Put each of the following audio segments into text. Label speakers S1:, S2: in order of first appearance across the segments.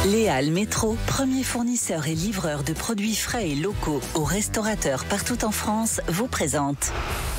S1: Léal Métro, premier fournisseur et livreur de produits frais et locaux aux restaurateurs partout en France, vous présente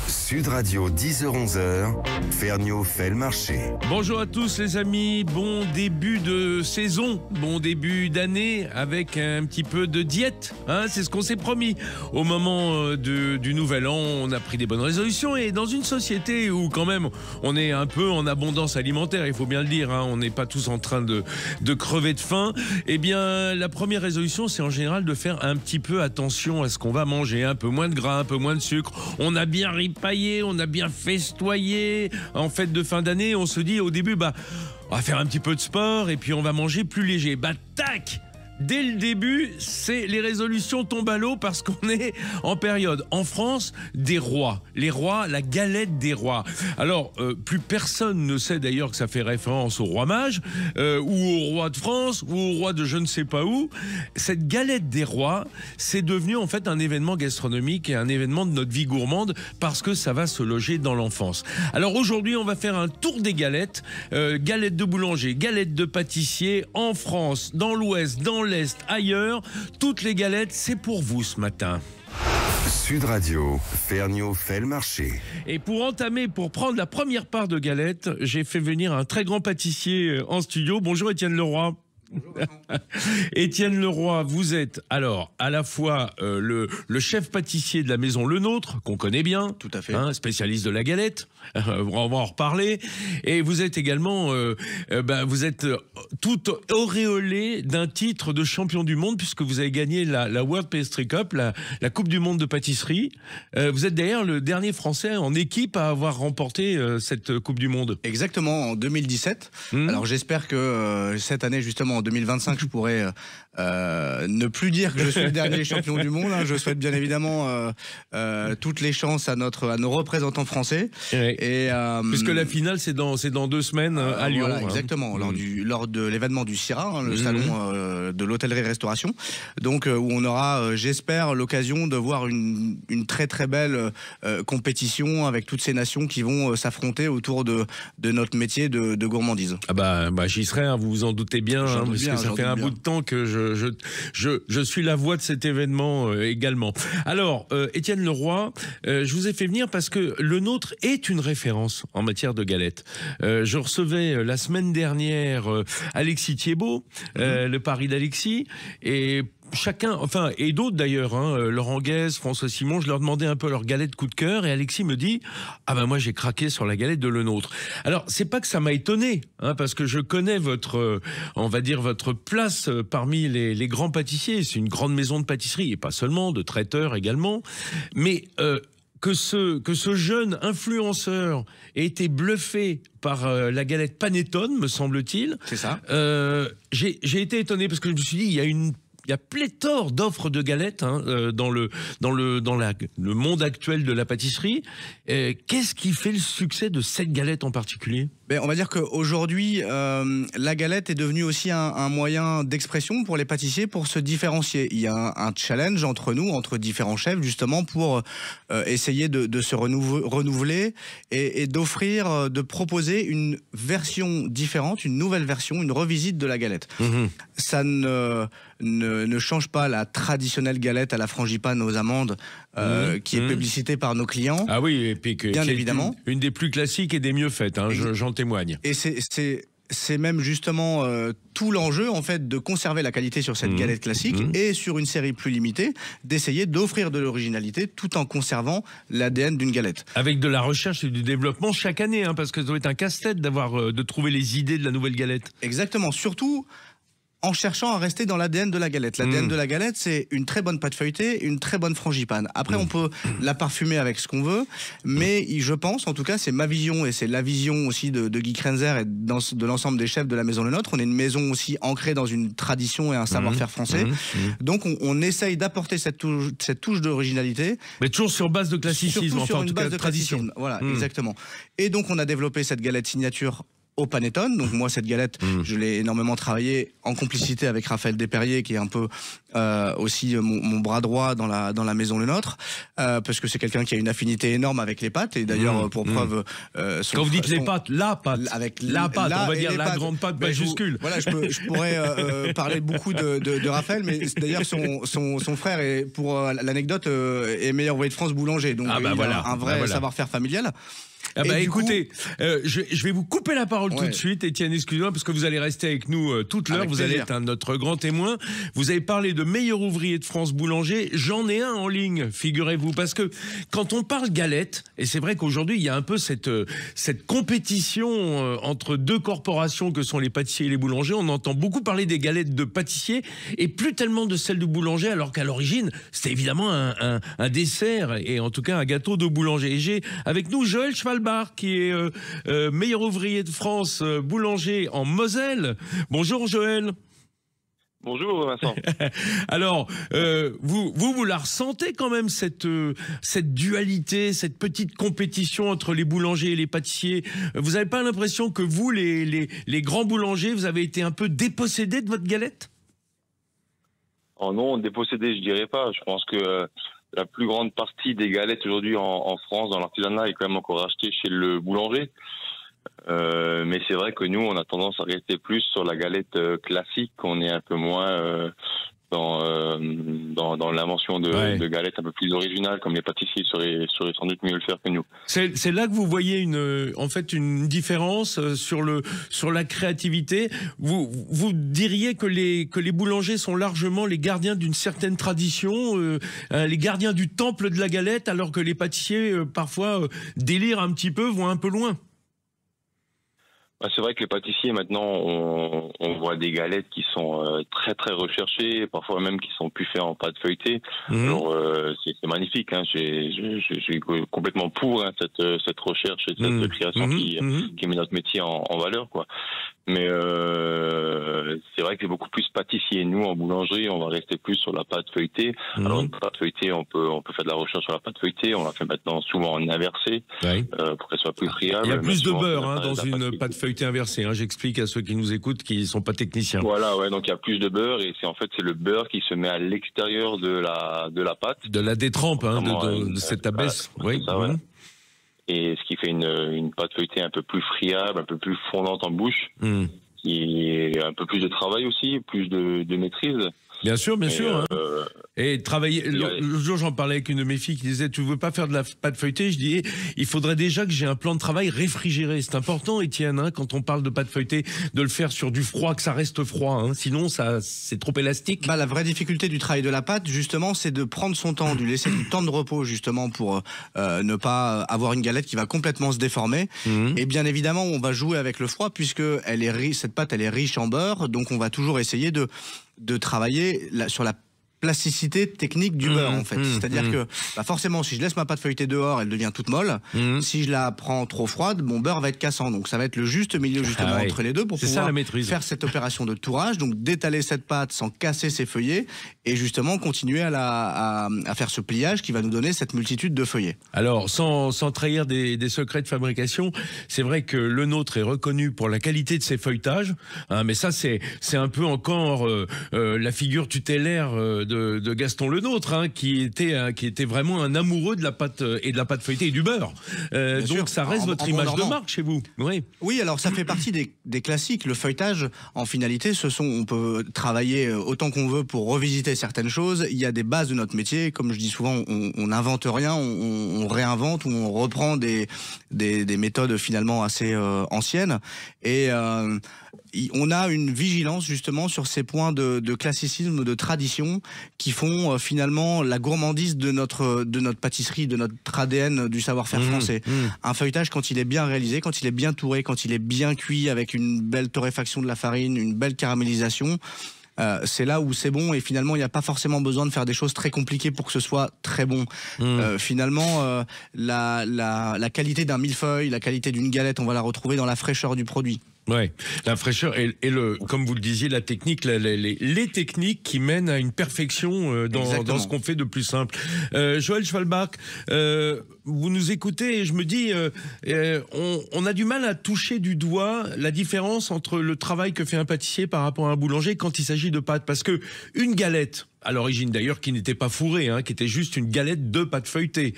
S2: Sud Radio 10h-11h, Ferniaud fait le marché.
S3: Bonjour à tous les amis, bon début de saison, bon début d'année avec un petit peu de diète, c'est ce qu'on s'est promis. Au moment du nouvel an, on a pris des bonnes résolutions et dans une société où quand même on est un peu en abondance alimentaire, il faut bien le dire, on n'est pas tous en train de crever de faim, eh bien la première résolution c'est en général de faire un petit peu attention à ce qu'on va manger, un peu moins de gras, un peu moins de sucre. On a bien ripaillé, on a bien festoyé en fête de fin d'année, on se dit au début on va faire un petit peu de sport et puis on va manger plus léger. Tac! Dès le début, les résolutions tombent à l'eau parce qu'on est en période, en France, des rois. Les rois, la galette des rois. Alors, plus personne ne sait d'ailleurs que ça fait référence au roi mage, ou au roi de France, ou au roi de je ne sais pas où. Cette galette des rois, c'est devenu en fait un événement gastronomique et un événement de notre vie gourmande parce que ça va se loger dans l'enfance. Alors aujourd'hui, on va faire un tour des galettes. Galettes de boulanger, galettes de pâtissier, en France, dans l'Ouest, dans l'Est, ailleurs, toutes les galettes, c'est pour vous ce matin.
S2: Sud Radio, Ferniaud fait le marché.
S3: Et pour prendre la première part de galettes, j'ai fait venir un très grand pâtissier en studio. Bonjour Étienne Leroy. Étienne Leroy, vous êtes alors à la fois le chef pâtissier de la maison Le Nôtre, qu'on connaît bien,
S4: tout à fait,
S3: spécialiste de la galette, on va en reparler, et vous êtes également vous êtes tout auréolé d'un titre de champion du monde puisque vous avez gagné la World Pastry Cup, la Coupe du Monde de pâtisserie. Vous êtes d'ailleurs le dernier Français en équipe à avoir remporté cette Coupe du Monde.
S4: Exactement, en 2017. Alors j'espère que cette année justement en 2025, je pourrais ne plus dire que je suis le dernier champion du monde. Je souhaite bien évidemment toutes les chances à nos représentants français. Et,
S3: puisque la finale, c'est dans 2 semaines à Lyon.
S4: Voilà, exactement, lors de l'événement du CIRA, le salon de l'hôtellerie-restauration. Donc, où on aura, j'espère, l'occasion de voir une très très belle compétition avec toutes ces nations qui vont s'affronter autour de notre métier de gourmandise.
S3: J'y serai, vous vous en doutez bien. Parce que ça fait un bout de temps que je suis la voix de cet événement également. Alors, Étienne Leroy, je vous ai fait venir parce que Le Nôtre est une référence en matière de galettes. Je recevais la semaine dernière Alexis Thiebaud, le pari d'Alexis, et chacun, et d'autres d'ailleurs, Laurent Guez, François Simon, je leur demandais un peu leur galette coup de cœur et Alexis me dit moi j'ai craqué sur la galette de Le Nôtre. Alors c'est pas que ça m'a étonné, parce que je connais votre place parmi les grands pâtissiers. C'est une grande maison de pâtisserie et pas seulement, de traiteurs également, mais que ce jeune influenceur ait été bluffé par la galette Panettone, me semble-t-il.
S4: C'est ça.
S3: J'ai été étonné parce que je me suis dit, il y a pléthore d'offres de galettes dans le monde actuel de la pâtisserie. Qu'est-ce qui fait le succès de cette galette en particulier ?
S4: On va dire qu'aujourd'hui, la galette est devenue aussi un moyen d'expression pour les pâtissiers pour se différencier. Il y a un challenge entre différents chefs, justement, pour essayer de se renouveler et d'offrir, de proposer une version différente, une nouvelle version, une revisite de la galette. Ça ne change pas la traditionnelle galette à la frangipane aux amandes qui est publicitée par nos clients.
S3: Ah oui, et puis
S4: bien évidemment.
S3: Une des plus classiques et des mieux faites, j'en témoigne.
S4: Et c'est même justement tout l'enjeu en fait de conserver la qualité sur cette galette classique et sur une série plus limitée, d'essayer d'offrir de l'originalité tout en conservant l'ADN d'une galette. Avec
S3: de la recherche et du développement chaque année, parce que ça doit être un casse-tête de trouver les idées de la nouvelle galette.
S4: Exactement, surtout en cherchant à rester dans l'ADN de la galette. L'ADN de la galette, c'est une très bonne pâte feuilletée, une très bonne frangipane. Après, on peut la parfumer avec ce qu'on veut, mais je pense, en tout cas, c'est ma vision et c'est la vision aussi de Guy Krenzer et de l'ensemble des chefs de la Maison Le Nôtre. On est une maison aussi ancrée dans une tradition et un savoir-faire français. Donc, on essaye d'apporter cette touche d'originalité.
S3: Mais toujours sur base de classicisme,
S4: surtout sur
S3: en
S4: une
S3: tout
S4: base
S3: cas
S4: de
S3: tradition.
S4: Voilà, exactement. Et donc, on a développé cette galette signature au panettone. Donc moi, cette galette, je l'ai énormément travaillée en complicité avec Raphaël Desperriers, qui est un peu aussi mon bras droit dans la maison Le Nôtre, parce que c'est quelqu'un qui a une affinité énorme avec les pâtes. Et d'ailleurs, pour preuve,
S3: quand vous dites les pâtes, la pâte,
S4: avec
S3: la pâte, on va dire la
S4: pâtes.
S3: grande pâte majuscule.
S4: Voilà, je pourrais parler beaucoup de Raphaël, mais d'ailleurs son frère est, pour l'anecdote, est meilleur ouvrier de France boulanger. Donc il a un vrai savoir-faire familial.
S3: Ah bah écoutez, je vais vous couper la parole tout de suite, Étienne, excusez-moi, parce que vous allez rester avec nous toute l'heure, vous allez être notre grand témoin. Vous avez parlé de meilleur ouvrier de France boulanger, j'en ai un en ligne, figurez-vous, parce que quand on parle galette, et c'est vrai qu'aujourd'hui il y a un peu cette compétition entre deux corporations que sont les pâtissiers et les boulangers, on entend beaucoup parler des galettes de pâtissiers et plus tellement de celles de boulanger, alors qu'à l'origine c'était évidemment un dessert et en tout cas un gâteau de boulanger. Et j'ai avec nous Joël Schwalbach, qui est meilleur ouvrier de France, boulanger en Moselle. Bonjour Joël.
S5: Bonjour Vincent.
S3: Alors, vous la ressentez quand même, cette dualité, cette petite compétition entre les boulangers et les pâtissiers. Vous n'avez pas l'impression que vous, les grands boulangers, vous avez été un peu dépossédés de votre galette?
S5: Oh non, dépossédés, je dirais pas. Je pense que la plus grande partie des galettes aujourd'hui en France, dans l'artisanat, est quand même encore achetée chez le boulanger. Mais c'est vrai que nous, on a tendance à rester plus sur la galette classique. On est un peu moins dans l'invention de galettes un peu plus originales, comme les pâtissiers seraient sans doute mieux le faire que nous.
S3: C'est là que vous voyez en fait une différence sur la créativité. Vous diriez que les boulangers sont largement les gardiens d'une certaine tradition, les gardiens du temple de la galette, alors que les pâtissiers parfois délirent un petit peu, vont un peu loin.
S5: C'est vrai que les pâtissiers, maintenant, on voit des galettes qui sont très très recherchées, parfois même qui sont plus faites en pâte feuilletée. Alors c'est magnifique, hein. Je suis complètement pour cette recherche et cette création qui met notre métier en valeur, quoi. Mais c'est vrai que c'est beaucoup plus pâtissier. Nous, en boulangerie, on va rester plus sur la pâte feuilletée. Alors une pâte feuilletée, on peut faire de la recherche sur la pâte feuilletée. On la fait maintenant souvent en inversé pour qu'elle soit plus friable.
S3: Il y a plus de beurre dans une pâte feuilletée inversée. J'explique à ceux qui nous écoutent qui ne sont pas techniciens.
S5: Voilà, donc il y a plus de beurre et c'est le beurre qui se met à l'extérieur de la pâte.
S3: De la détrempe, de cette abaisse.
S5: Voilà, ça, et ce qui fait une pâte feuilletée un peu plus friable, un peu plus fondante en bouche, qui est un peu plus de travail aussi, plus de maîtrise.
S3: Bien sûr, bien sûr. Et travailler. Le jour, j'en parlais avec une de mes filles qui disait: tu veux pas faire de la pâte feuilletée? Je dis: il faudrait déjà que j'ai un plan de travail réfrigéré. C'est important, Étienne, quand on parle de pâte feuilletée, de le faire sur du froid, que ça reste froid. Sinon, c'est trop élastique.
S4: La vraie difficulté du travail de la pâte, justement, c'est de prendre son temps, de lui laisser du temps de repos, justement, pour ne pas avoir une galette qui va complètement se déformer. Et bien évidemment, on va jouer avec le froid, puisque cette pâte, elle est riche en beurre. Donc, on va toujours essayer de travailler sur la plasticité technique du beurre, en fait. C'est-à-dire que forcément, si je laisse ma pâte feuilletée dehors, elle devient toute molle. Si je la prends trop froide, mon beurre va être cassant. Donc ça va être le juste milieu justement entre les deux pour pouvoir faire cette opération de tourage, donc d'étaler cette pâte sans casser ses feuillets et justement continuer à faire ce pliage qui va nous donner cette multitude de feuillets.
S3: Alors, sans trahir des secrets de fabrication, c'est vrai que le nôtre est reconnu pour la qualité de ses feuilletages, mais ça c'est un peu encore la figure tutélaire de Gaston Le Nôtre, qui était vraiment un amoureux de la pâte et de la pâte feuilletée et du beurre. Donc sûr, ça reste votre image de marque chez vous.
S4: Oui, alors ça fait partie des classiques. Le feuilletage, en finalité, on peut travailler autant qu'on veut pour revisiter certaines choses. Il y a des bases de notre métier. Comme je dis souvent, on n'invente rien, on réinvente ou on reprend des méthodes finalement assez anciennes. Et on a une vigilance justement sur ces points de classicisme, de tradition qui font finalement la gourmandise de notre pâtisserie, de notre ADN du savoir-faire français. Un feuilletage, quand il est bien réalisé, quand il est bien touré, quand il est bien cuit avec une belle torréfaction de la farine, une belle caramélisation, c'est là où c'est bon et finalement il n'y a pas forcément besoin de faire des choses très compliquées pour que ce soit très bon. Finalement la qualité d'un millefeuille, la qualité d'une galette, on va la retrouver dans la fraîcheur du produit.
S3: Ouais, la fraîcheur et comme vous le disiez, la technique, les techniques qui mènent à une perfection dans ce qu'on fait de plus simple. Joël Schwalbach, vous nous écoutez et je me dis, on a du mal à toucher du doigt la différence entre le travail que fait un pâtissier par rapport à un boulanger quand il s'agit de pâtes. Parce que une galette, à l'origine d'ailleurs, qui n'était pas fourrée, qui était juste une galette de pâte feuilletée,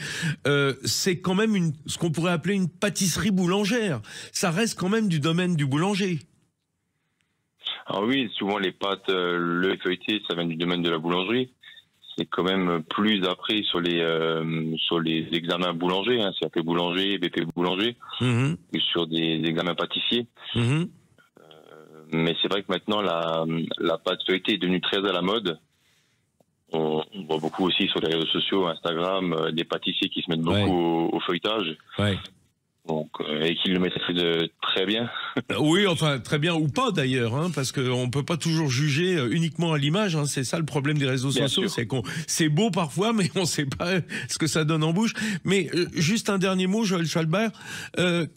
S3: c'est quand même ce qu'on pourrait appeler une pâtisserie boulangère. Ça reste quand même du domaine du boulanger.
S5: Alors oui, souvent les pâtes, le feuilleté, ça vient du domaine de la boulangerie. C'est quand même plus après sur les examens boulangers, CAP boulanger, BP boulanger, que sur des examens pâtissiers. Mais c'est vrai que maintenant la pâte feuilletée est devenue très à la mode. On voit beaucoup aussi sur les réseaux sociaux, Instagram, des pâtissiers qui se mettent beaucoup au feuilletage. Ouais. Donc, et qui le maîtrisent très bien.
S3: Oui, enfin, très bien ou pas d'ailleurs, parce qu'on ne peut pas toujours juger uniquement à l'image. C'est ça le problème des réseaux sociaux, c'est c'est beau parfois, mais on ne sait pas ce que ça donne en bouche. Mais juste un dernier mot, Joël Schwalbach,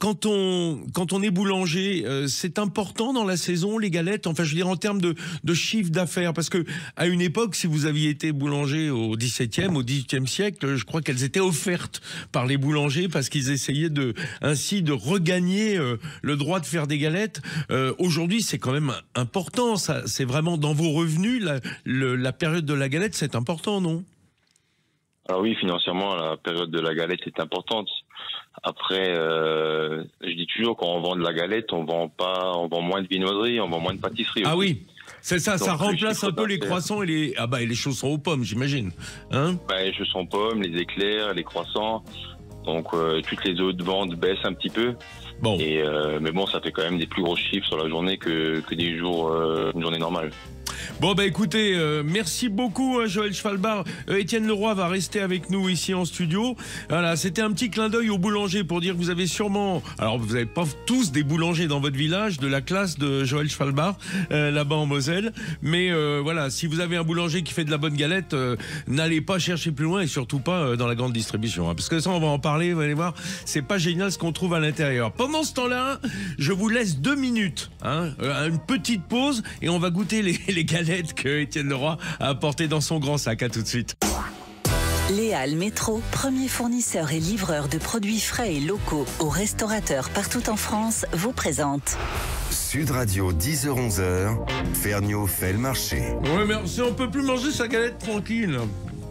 S3: quand on est boulanger, c'est important dans la saison, les galettes, enfin je veux dire en termes de chiffre d'affaires, parce que à une époque, si vous aviez été boulanger au XVIIe, au XVIIIe siècle, je crois qu'elles étaient offertes par les boulangers parce qu'ils essayaient ainsi de regagner le droit de faire des galettes. Aujourd'hui, c'est quand même important. Ça, c'est vraiment dans vos revenus, la période de la galette, c'est important, non?
S5: Alors oui, financièrement, la période de la galette est importante. Après, je dis toujours, quand on vend de la galette, on vend moins de viennoiserie, on vend moins de pâtisserie.
S3: Ah
S5: aussi.
S3: Oui, c'est ça, ça remplace un peu les croissants et les chaussons aux pommes, j'imagine.
S5: Les chaussons aux pommes, les éclairs, les croissants. Donc toutes les autres ventes baissent un petit peu. Bon. Mais bon, ça fait quand même des plus gros chiffres sur la journée que des jours, une journée normale.
S3: Bon écoutez, merci beaucoup Joël Schwalbach. Étienne Leroy va rester avec nous ici en studio. Voilà, c'était un petit clin d'œil aux boulangers pour dire que vous avez sûrement, alors vous n'avez pas tous des boulangers dans votre village, de la classe de Joël Schwalbach là-bas en Moselle, mais voilà, si vous avez un boulanger qui fait de la bonne galette, n'allez pas chercher plus loin et surtout pas dans la grande distribution, parce que ça on va en parler, vous allez voir, c'est pas génial ce qu'on trouve à l'intérieur. Pendant ce temps-là, je vous laisse 2 minutes, une petite pause et on va goûter les galettes que Étienne Leroy a apporté dans son grand sac. À tout de suite.
S1: Léal Métro, premier fournisseur et livreur de produits frais et locaux aux restaurateurs partout en France, vous présente
S2: Sud Radio 10h-11h, Ferniaud fait le marché.
S3: Ouais, mais on peut plus manger sa galette tranquille.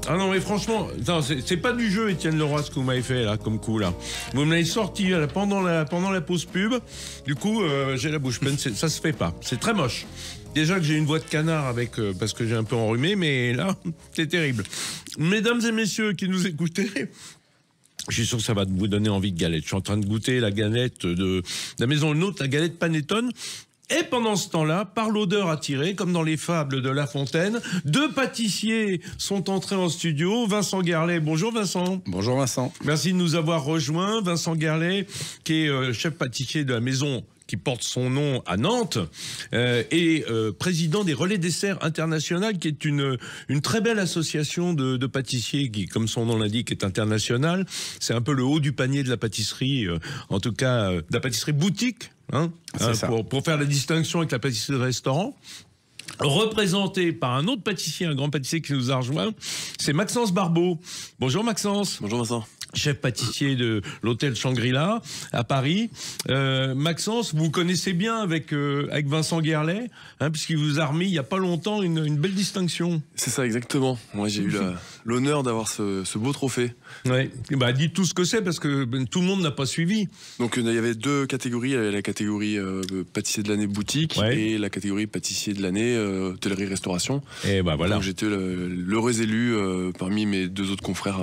S3: Ah non mais franchement, c'est pas du jeu Étienne Leroy ce que vous m'avez fait là comme coup là. Vous me l'avez sorti pendant la pause pub. Du coup j'ai la bouche pleine, ça se fait pas. C'est très moche. Déjà que j'ai une voix de canard parce que j'ai un peu enrhumé, mais là c'est terrible. Mesdames et messieurs qui nous écoutez, je suis sûr que ça va vous donner envie de galette. Je suis en train de goûter la galette de la maison Le Nôtre, la galette Panettone. Et pendant ce temps-là, par l'odeur attirée, comme dans les fables de La Fontaine, 2 pâtissiers sont entrés en studio. Vincent Guerlet, bonjour Vincent.
S6: Bonjour Vincent.
S3: Merci de nous avoir rejoints. Vincent Guerlet, qui est chef pâtissier de la maison qui porte son nom à Nantes, et président des Relais Desserts International, qui est une très belle association de pâtissiers qui, comme son nom l'indique, est internationale. C'est un peu le haut du panier de la pâtisserie, en tout cas de la pâtisserie boutique, pour faire la distinction avec la pâtisserie de restaurant. Représenté par un autre pâtissier, un grand pâtissier qui nous a rejoint, c'est Maxence Barbeau. Bonjour Maxence.
S6: Bonjour Vincent.
S3: Chef pâtissier de l'hôtel Shangri-La à Paris. Maxence, vous connaissez bien avec Vincent Guerlet, puisqu'il vous a remis il n'y a pas longtemps une belle distinction.
S6: C'est ça exactement. Moi j'ai eu l'honneur d'avoir ce beau trophée.
S3: Ouais. Dites tout ce que c'est parce que tout le monde n'a pas suivi.
S6: Donc il y avait 2 catégories, il y avait la catégorie pâtissier de l'année boutique et la catégorie pâtissier de l'année hôtellerie-restauration. Et voilà. Donc j'étais l'heureux élu parmi mes 2 autres confrères.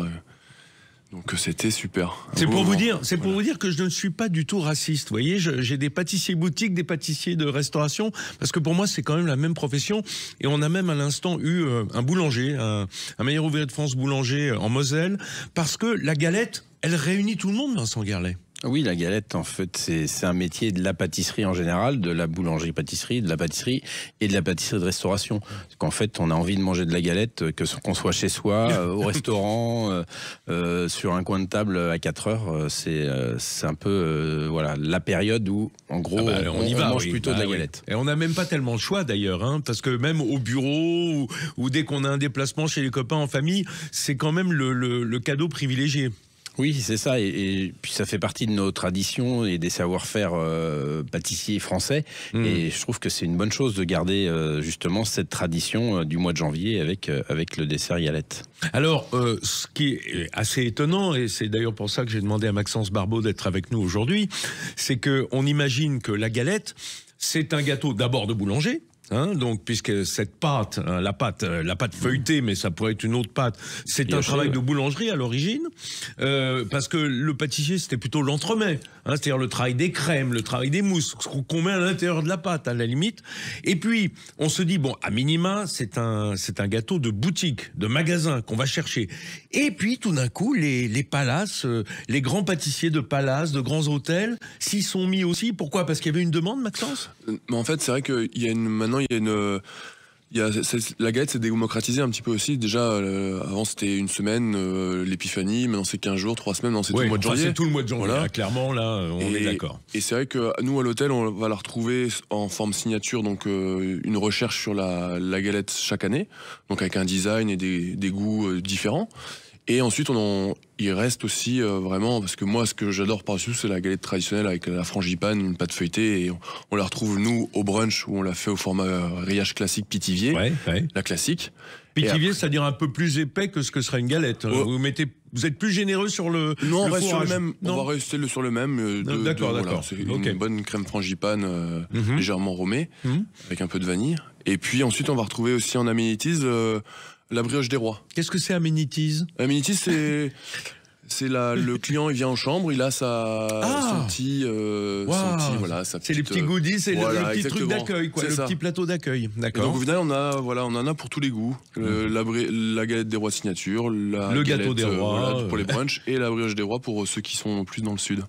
S6: Donc c'était super.
S3: C'est pour vous dire que je ne suis pas du tout raciste. Vous voyez, j'ai des pâtissiers boutiques, des pâtissiers de restauration, parce que pour moi c'est quand même la même profession. Et on a même à l'instant eu un boulanger, un meilleur ouvrier de France boulanger en Moselle, parce que la galette, elle réunit tout le monde, Vincent Guerlet.
S7: Oui, la galette, en fait, c'est un métier de la pâtisserie en général, de la boulangerie-pâtisserie, de la pâtisserie et de la pâtisserie de restauration. Parce qu'en fait, on a envie de manger de la galette, qu'on soit chez soi, au restaurant, sur un coin de table à 4 heures. C'est un peu la période où, en gros, on mange plutôt de la galette.
S3: Et on n'a même pas tellement le choix d'ailleurs, parce que même au bureau ou dès qu'on a un déplacement chez les copains en famille, c'est quand même le cadeau privilégié.
S7: Oui, c'est ça. Et puis ça fait partie de nos traditions et des savoir-faire pâtissiers français. Et je trouve que c'est une bonne chose de garder justement cette tradition du mois de janvier avec le dessert galette.
S3: Alors, ce qui est assez étonnant, et c'est d'ailleurs pour ça que j'ai demandé à Maxence Barbeau d'être avec nous aujourd'hui, c'est qu'on imagine que la galette, c'est un gâteau d'abord de boulanger. Donc, puisque cette pâte, la pâte feuilletée, mais ça pourrait être une autre pâte, c'est un travail de boulangerie à l'origine, parce que le pâtissier c'était plutôt l'entremets, c'est-à-dire le travail des crèmes, le travail des mousses, ce qu'on met à l'intérieur de la pâte à la limite. Et puis on se dit bon, à minima c'est un gâteau de boutique, de magasin qu'on va chercher. Et puis tout d'un coup les palaces, les grands pâtissiers de palaces, de grands hôtels, s'y sont mis aussi. Pourquoi? Parce qu'il y avait une demande, Maxence?
S6: En fait, c'est vrai qu'il y a maintenant la galette s'est démocratisée un petit peu aussi. Déjà, avant c'était une semaine, l'épiphanie, maintenant c'est 15 jours, 3 semaines, maintenant c'est tout le mois de janvier.
S3: C'est tout le mois de janvier,
S6: voilà.
S3: Là, clairement, là, on est d'accord. Et
S6: c'est vrai que nous, à l'hôtel, on va la retrouver en forme signature, donc une recherche sur la galette chaque année, donc avec un design et des goûts différents. Et ensuite, il reste aussi vraiment, parce que moi, ce que j'adore par-dessus, c'est la galette traditionnelle avec la frangipane, une pâte feuilletée, et on la retrouve, nous, au brunch, où on l'a fait au format rillage classique Pithiviers, la classique.
S3: Pithiviers, c'est-à-dire un peu plus épais que ce que serait une galette. Vous êtes plus généreux sur le
S6: Non, on
S3: le
S6: reste sur le même.
S3: Non.
S6: On va rester sur le même.
S3: D'accord.
S6: Voilà, c'est une bonne crème frangipane légèrement romée, avec un peu de vanille. Et puis ensuite, on va retrouver aussi en amenities la brioche des rois.
S3: Qu'est-ce que c'est amenities?
S6: Amenities, c'est le client, il vient en chambre, il a son petit, voilà, sa petite,
S3: c'est les petits goodies, c'est
S6: voilà,
S3: le petit truc d'accueil, quoi, le petit plateau d'accueil. D'accord.
S6: Donc au final, on en a pour tous les goûts. La galette des rois signature, le
S3: gâteau des rois
S6: pour les brunchs, et la brioche des rois pour ceux qui sont plus dans le sud.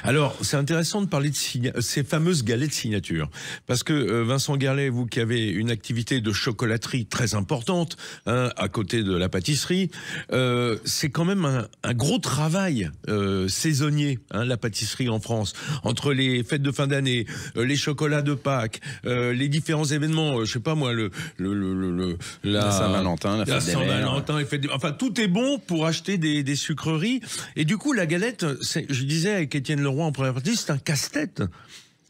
S3: Alors, c'est intéressant de parler de ces fameuses galettes signature, parce que Vincent Garlet, vous qui avez une activité de chocolaterie très importante, à côté de la pâtisserie, c'est quand même un gros travail saisonnier, la pâtisserie en France, entre les fêtes de fin d'année, les chocolats de Pâques, les différents événements, je sais pas moi, la
S7: Saint-Valentin, la fête des mères.
S3: Enfin, tout est bon pour acheter des sucreries. Et du coup, la galette, je disais avec Étienne Leroy en première partie, c'est un casse-tête.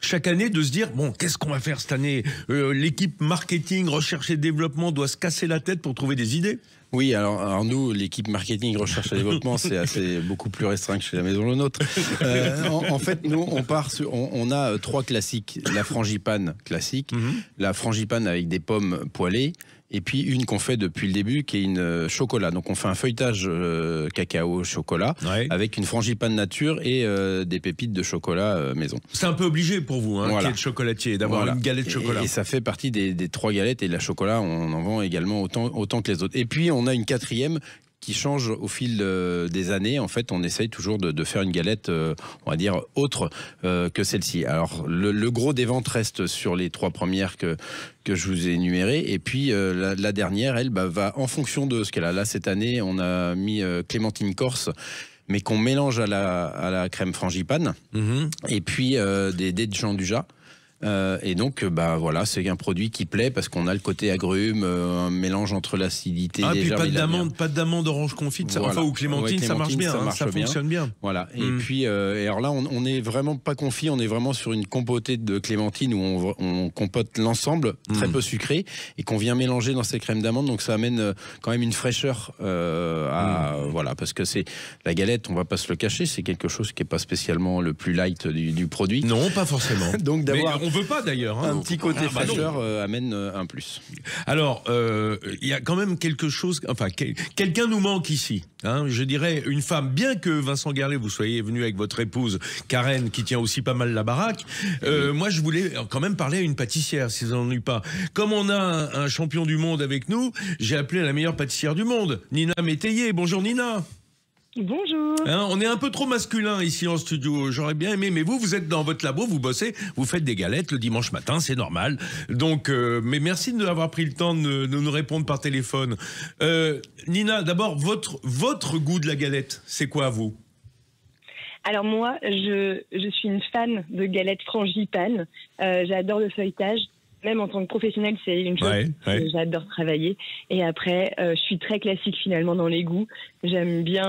S3: Chaque année de se dire, bon, qu'est-ce qu'on va faire cette année? L'équipe marketing, recherche et développement doit se casser la tête pour trouver des idées.
S7: Oui, alors nous, l'équipe marketing, recherche et développement, c'est beaucoup plus restreint que chez la Maison Le Nôtre. En fait, nous, on a 3 classiques. La frangipane classique, la frangipane avec des pommes poêlées, et puis une qu'on fait depuis le début, qui est une chocolat. Donc on fait un feuilletage cacao chocolat, avec une frangipane nature et des pépites de chocolat maison. C'est
S3: un peu obligé pour vous, qui est le chocolatier, d'avoir une galette de chocolat.
S7: Et ça fait partie des 3 galettes, et la chocolat, on en vend également autant que les autres. Et puis on a une 4e qui change au fil des années. En fait, on essaye toujours de faire une galette, on va dire, autre que celle-ci. Alors, le gros des ventes reste sur les 3 premières que je vous ai énumérées. Et puis, la dernière, elle, va en fonction de ce qu'elle a. Là, cette année, on a mis Clémentine Corse, mais qu'on mélange à la crème frangipane. Et puis, des dés de Jean Dujat. Et donc, voilà, c'est un produit qui plaît parce qu'on a le côté agrume, un mélange entre l'acidité.
S3: Ah, puis pas d'amande orange confite, voilà. Enfin, ou clémentine, ça marche bien, ça fonctionne bien.
S7: Voilà. Et puis, et alors là, on n'est vraiment pas confit, on est vraiment sur une compotée de clémentine où on compote l'ensemble, très peu sucré, et qu'on vient mélanger dans ces crèmes d'amande. Donc, ça amène quand même une fraîcheur voilà, parce que c'est la galette, on va pas se le cacher, c'est quelque chose qui est pas spécialement le plus light du produit.
S3: Non, pas forcément.
S7: Donc, d'avoir
S3: on veut pas d'ailleurs.
S7: Un petit côté fraîcheur amène un plus.
S3: Alors, il y a quand même quelque chose. Enfin, quelqu'un nous manque ici. Je dirais une femme. Bien que Vincent Garlet, vous soyez venu avec votre épouse Karen, qui tient aussi pas mal la baraque. Moi, je voulais quand même parler à une pâtissière, si ça n'ennuie pas. Comme on a un champion du monde avec nous, j'ai appelé la meilleure pâtissière du monde, Nina Métayer. Bonjour Nina.
S8: Bonjour.
S3: On est un peu trop masculin ici en studio, j'aurais bien aimé, mais vous êtes dans votre labo, vous bossez, vous faites des galettes le dimanche matin, c'est normal. Donc, mais merci d'avoir pris le temps de nous répondre par téléphone. Nina, d'abord, votre goût de la galette, c'est quoi à vous?
S8: Alors moi, je suis une fan de galettes frangipane, j'adore le feuilletage. même en tant que professionnel, c'est une chose que j'adore travailler. Et après, je suis très classique finalement dans les goûts. J'aime bien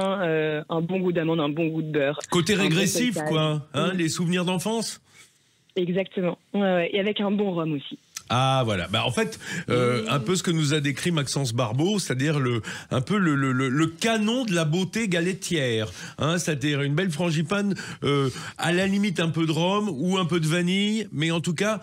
S8: un bon goût d'amande, un bon goût de beurre.
S3: Côté régressif, quoi, hein, les souvenirs d'enfance.
S8: Exactement. Et avec un bon rhum aussi.
S3: Ah voilà, bah en fait un peu ce que nous a décrit Maxence Barbeau, c'est-à-dire un peu le canon de la beauté galettière, hein, c'est-à-dire une belle frangipane à la limite un peu de rhum ou un peu de vanille, mais en tout cas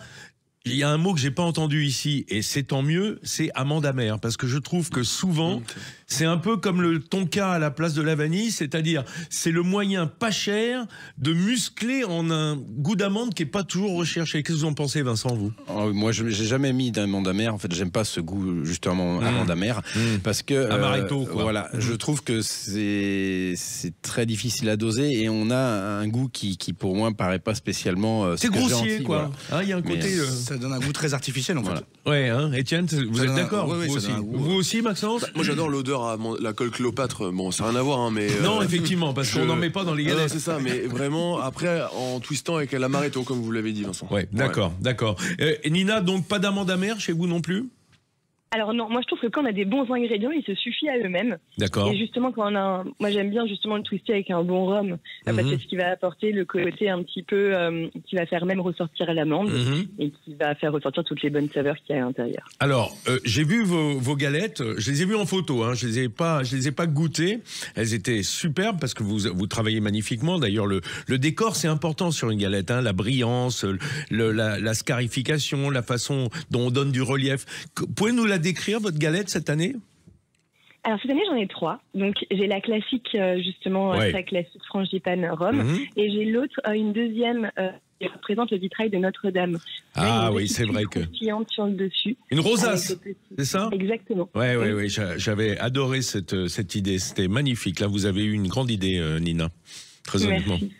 S3: il y a un mot que j'ai pas entendu ici et c'est tant mieux, c'est amande amère, parce que je trouve que souvent c'est un peu comme le tonka à la place de la vanille, c'est-à-dire c'est le moyen pas cher de muscler en un goût d'amande qui est pas toujours recherché. Qu'est-ce que vous en pensez, Vincent, vous?
S7: Moi, j'ai jamais mis d'amande amère. En fait, j'aime pas ce goût justement amande amère parce que
S3: amaretto, quoi.
S7: Voilà, je trouve que c'est très difficile à doser et on a un goût qui pour moi paraît pas spécialement.
S3: C'est grossier, quoi.
S4: Voilà.
S3: Il y a un côté.
S4: Ça donne un goût très artificiel, en fait.
S3: Ouais, hein, Étienne, vous êtes d'accord?
S4: Oui,
S3: vous aussi. Vous aussi, Maxence?
S6: Moi, j'adore l'odeur à la colle Cléopâtre. Bon, ça n'a rien à voir, hein, mais.
S3: Non, effectivement, parce qu'on n'en met pas dans les galettes.
S6: C'est ça, mais vraiment, après, en twistant avec l'amaretto, comme vous l'avez dit, Vincent.
S3: Ouais, d'accord, d'accord. Et Nina, donc pas d'amande amère chez vous non plus?
S8: Alors non, moi je trouve que quand on a des bons ingrédients, il se suffit à eux-mêmes.
S3: D'accord.
S8: Et justement, quand on a moi j'aime bien justement le twister avec un bon rhum, parce que c'est ce qui va apporter le côté un petit peu, qui va faire même ressortir l'amande et qui va faire ressortir toutes les bonnes saveurs qu'il y a à l'intérieur.
S3: Alors, j'ai vu vos galettes, je les ai vues en photo, hein, je les ai pas goûtées. Elles étaient superbes parce que vous travaillez magnifiquement. D'ailleurs, le décor c'est important sur une galette, hein, la brillance, la scarification, la façon dont on donne du relief. Pouvez-nous la décrire, votre galette, cette année?
S8: Alors cette année j'en ai 3, donc j'ai la classique justement très classique frangipane rhum et j'ai l'autre une deuxième qui représente le vitrail de Notre-Dame.
S3: Ah oui, c'est vrai que
S8: sur le dessus.
S3: Une rosace, c'est ça?
S8: Exactement.
S3: Ouais, j'avais adoré cette idée, c'était magnifique. Là vous avez eu une grande idée, Nina, très honnêtement.
S8: Merci.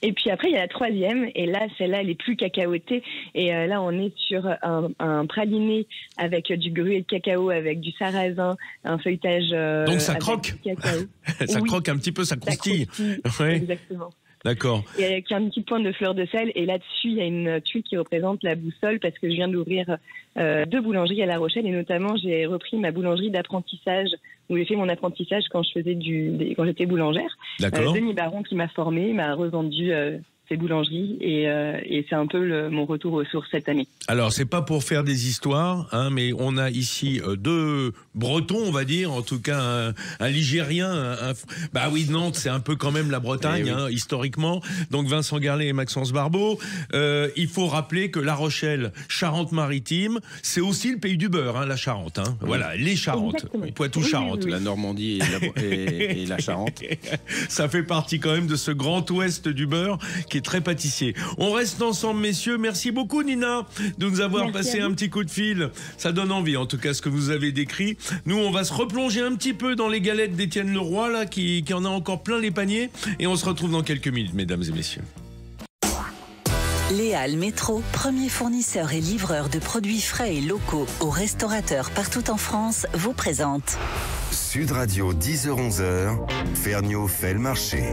S8: Et puis après, il y a la troisième, et là, celle-là, elle est plus cacaotée. Et là, on est sur un praliné avec du gruau de cacao, avec du sarrasin, un feuilletage.
S3: Donc ça croque. Ça croque un petit peu, ça croustille.
S8: Ouais. Exactement.
S3: D'accord.
S8: Et avec une petite pointe de fleur de sel. Et là-dessus, il y a une tuile qui représente la boussole parce que je viens d'ouvrir 2 boulangeries à La Rochelle. Et notamment, j'ai repris ma boulangerie d'apprentissage où j'ai fait mon apprentissage quand je faisais quand j'étais boulangère.
S3: D'accord.
S8: Denis Baron qui m'a formé, m'a revendu ces boulangeries et c'est un peu mon retour aux sources cette année.
S3: Alors c'est pas pour faire des histoires, hein, mais on a ici 2 Bretons, on va dire, en tout cas un Ligérien, bah oui, Nantes c'est un peu quand même la Bretagne, hein, historiquement. Donc Vincent Garlet et Maxence Barbeau. Il faut rappeler que La Rochelle, Charente-Maritime, c'est aussi le pays du beurre, hein, la Charente. Hein. Voilà, les Charentes, Poitou-Charentes.
S7: La Normandie et la Charente.
S3: Ça fait partie quand même de ce grand ouest du beurre qui est très pâtissier. On reste ensemble, messieurs. Merci beaucoup, Nina, de nous avoir passé un petit coup de fil. Ça donne envie, en tout cas, ce que vous avez décrit. Nous, on va se replonger un petit peu dans les galettes d'Étienne Leroy, là, qui en a encore plein les paniers. Et on se retrouve dans quelques minutes, mesdames et messieurs.
S1: Les Halles Métro, premier fournisseur et livreur de produits frais et locaux aux restaurateurs partout en France, vous présente.
S2: Sud Radio, 10h-11h, Ferniaud fait le marché.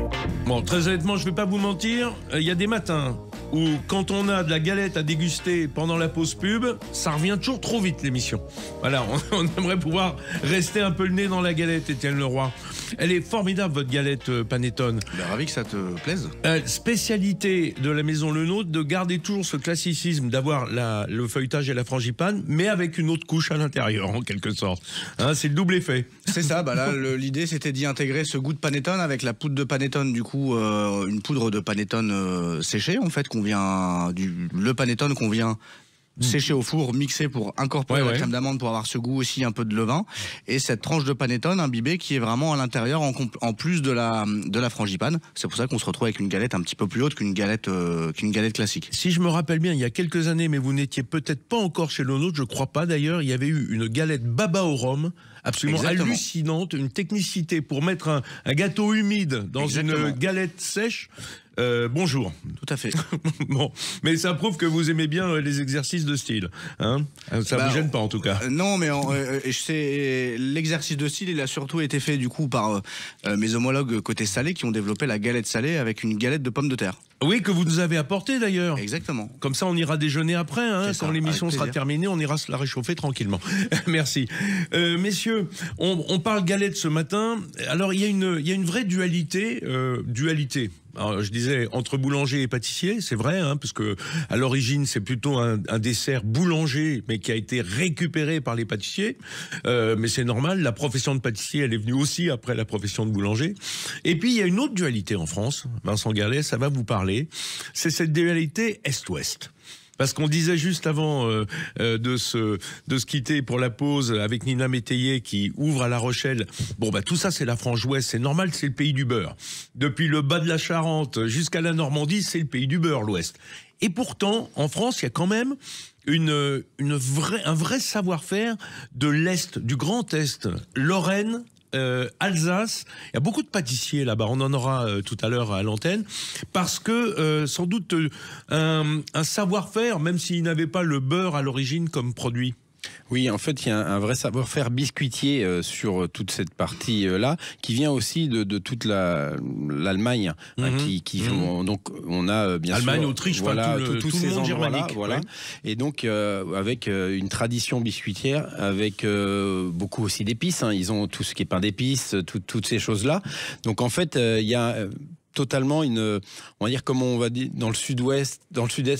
S3: Bon, très honnêtement, je ne vais pas vous mentir, il y a des matins où quand on a de la galette à déguster pendant la pause pub, ça revient toujours trop vite l'émission. Voilà, on aimerait pouvoir rester un peu le nez dans la galette, Étienne Leroy. Elle est formidable, votre galette Panettone.
S4: Ravi que ça te plaise.
S3: Spécialité de la maison Le Nôtre, de garder toujours ce classicisme, d'avoir le feuilletage et la frangipane, mais avec une autre couche à l'intérieur, en quelque sorte. Hein, c'est le double effet.
S4: C'est ça, bah là, l'idée c'était d'y intégrer ce goût de panettone avec la poudre de panettone, du coup, une poudre de panettone séchée, en fait, le panettone qu'on vient séché au four, mixé pour incorporer la crème d'amande pour avoir ce goût aussi un peu de levain, et cette tranche de panettone imbibée qui est vraiment à l'intérieur en plus de la frangipane. C'est pour ça qu'on se retrouve avec une galette un petit peu plus haute qu'une galette classique.
S3: Si je me rappelle bien, il y a quelques années, mais vous n'étiez peut-être pas encore chez Le Nôtre, je crois pas d'ailleurs, il y avait eu une galette baba au rhum absolument hallucinante, une technicité pour mettre un gâteau humide dans une galette sèche. bonjour.
S4: Tout à fait.
S3: Bon, mais ça prouve que vous aimez bien les exercices de style, hein? Ça vous gêne pas en tout cas.
S4: Non, mais l'exercice de style, il a surtout été fait du coup par mes homologues côté salé qui ont développé la galette salée avec une galette de pommes de terre.
S3: Oui, que vous nous avez apporté d'ailleurs.
S4: Exactement.
S3: Comme ça, on ira déjeuner après, hein, quand l'émission sera terminée, on ira se la réchauffer tranquillement. Merci. Messieurs, on parle galette ce matin. Alors, il y a une vraie dualité. Alors, je disais entre boulanger et pâtissier, c'est vrai, hein, parce que à l'origine c'est plutôt un dessert boulanger, mais qui a été récupéré par les pâtissiers. Mais c'est normal, la profession de pâtissier, elle est venue aussi après la profession de boulanger. Et puis il y a une autre dualité en France. Vincent Gallet, ça va vous parler. C'est cette dualité Est-Ouest. Parce qu'on disait juste avant de se quitter pour la pause avec Nina Métayer qui ouvre à La Rochelle. Bon, bah tout ça, c'est la frange ouest. C'est normal, c'est le pays du beurre. Depuis le bas de la Charente jusqu'à la Normandie, c'est le pays du beurre, l'Ouest. Et pourtant, en France, il y a quand même un vrai savoir-faire de l'Est, du Grand Est, Lorraine, Alsace. Il y a beaucoup de pâtissiers là-bas, on en aura tout à l'heure à l'antenne, parce que sans doute un savoir-faire, même s'ils n'avaient pas le beurre à l'origine comme produit.
S7: Oui, en fait, il y a un vrai savoir-faire biscuitier sur toute cette partie-là, qui vient aussi de toute l'Allemagne, qui font. Donc, on a bien
S3: Allemagne,
S7: sûr,
S3: Autriche,
S7: voilà,
S3: tout
S7: tous
S3: le
S7: ces
S3: monde
S7: germanique, voilà.
S3: Ouais.
S7: Et donc, avec une tradition biscuitière, avec beaucoup aussi d'épices. Hein. Ils ont tout ce qui est pain d'épices, toutes ces choses-là. Donc, en fait, il y a totalement on va dire comme on va dire dans le sud-est,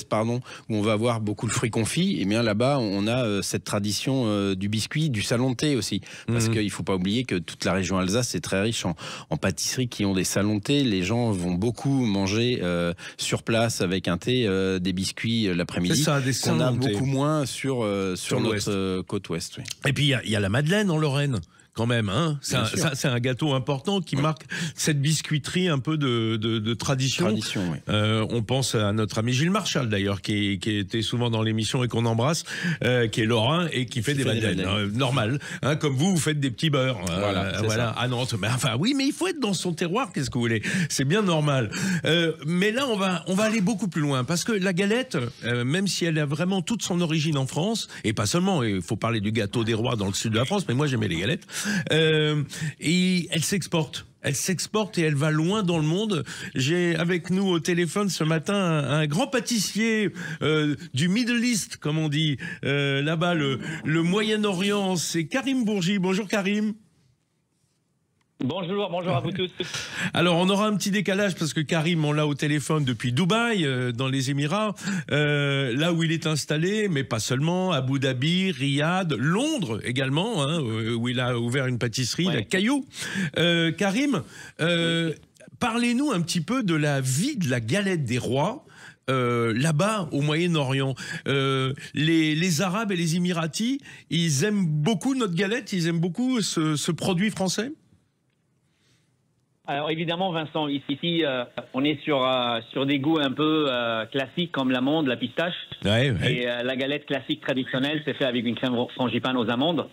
S7: pardon, où on va avoir beaucoup de fruits confits. Et bien là-bas, on a cette tradition du biscuit, du salon de thé aussi, parce qu'il faut pas oublier que toute la région Alsace est très riche en pâtisseries qui ont des salons de thé. Les gens vont beaucoup manger sur place avec un thé, des biscuits l'après-midi.
S3: C'est ça, des salons
S7: qu'on a
S3: de thé.
S7: beaucoup moins sur notre côte ouest. Oui.
S3: Et puis il y a la Madeleine en Lorraine. Quand même, hein. C'est un gâteau important qui marque cette biscuiterie un peu de tradition.
S7: Oui.
S3: On pense à notre ami Gilles Marchal d'ailleurs, qui était souvent dans l'émission et qu'on embrasse, qui est lorrain et qui fait des madeleines. Normal, hein, comme vous faites des petits beurres. Voilà. À Nantes. Mais enfin, oui, mais il faut être dans son terroir. Qu'est-ce que vous voulez? C'est bien normal. Mais là, on va aller beaucoup plus loin parce que la galette, même si elle a vraiment toute son origine en France, et pas seulement. Il faut parler du gâteau des rois dans le sud de la France, mais moi j'aimais les galettes. Et elle s'exporte. Elle s'exporte et elle va loin dans le monde. J'ai avec nous au téléphone ce matin un grand pâtissier du Middle East, comme on dit. Là-bas, le Moyen-Orient, c'est Karim Bourgi. Bonjour Karim.
S9: Bonjour à vous tous.
S3: Alors, on aura un petit décalage parce que Karim, on l'a au téléphone depuis Dubaï, dans les Émirats, là où il est installé, mais pas seulement, Abu Dhabi, Riyad, Londres également, hein, où il a ouvert une pâtisserie, la Caillou. Karim, parlez-nous un petit peu de la vie de la galette des rois. Là-bas, au Moyen-Orient, les Arabes et les Émiratis, ils aiment beaucoup notre galette, ils aiment beaucoup ce produit français.
S9: Alors évidemment, Vincent, ici on est sur des goûts un peu classiques comme l'amande, la pistache. Et la galette classique traditionnelle, c'est fait avec une crème frangipane aux amandes.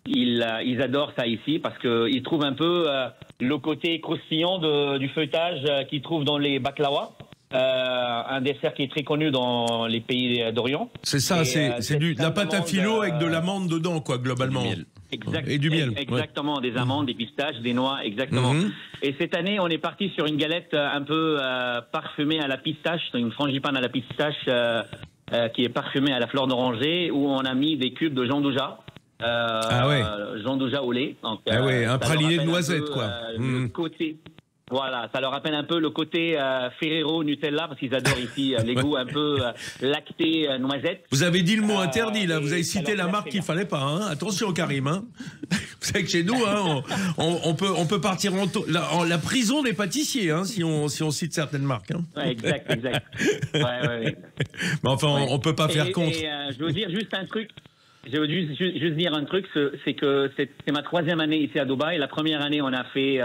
S9: Ils adorent ça ici parce qu'ils trouvent un peu le côté croustillant du feuilletage qu'ils trouvent dans les baklawas. Un dessert qui est très connu dans les pays d'Orient.
S3: C'est ça, c'est de la pâte à filo avec de l'amande dedans, quoi, globalement. Et du miel.
S9: Exactement, des amandes, des pistaches, des noix, exactement. Et cette année, on est parti sur une galette un peu parfumée à la pistache, une frangipane à la pistache qui est parfumée à la fleur d'oranger, où on a mis des cubes de jandouja. Jandouja au lait. Donc,
S3: un praliné de noisettes, quoi.
S9: Le côté... Voilà, ça leur rappelle un peu le côté Ferrero Nutella, parce qu'ils adorent ici les goûts un peu lactés, noisettes.
S3: Vous avez dit le mot interdit, là. Vous avez cité la marque qu'il fallait pas. Hein. Attention, Karim. Hein. Vous savez que chez nous, hein, on peut partir en la prison des pâtissiers, hein, si on cite certaines marques. Hein.
S9: Ouais, exact. Ouais.
S3: Mais enfin, on peut pas faire contre.
S9: Je veux dire juste un truc. Je veux juste dire un truc, c'est que c'est ma 3e année ici à Dubaï. La première année, on a fait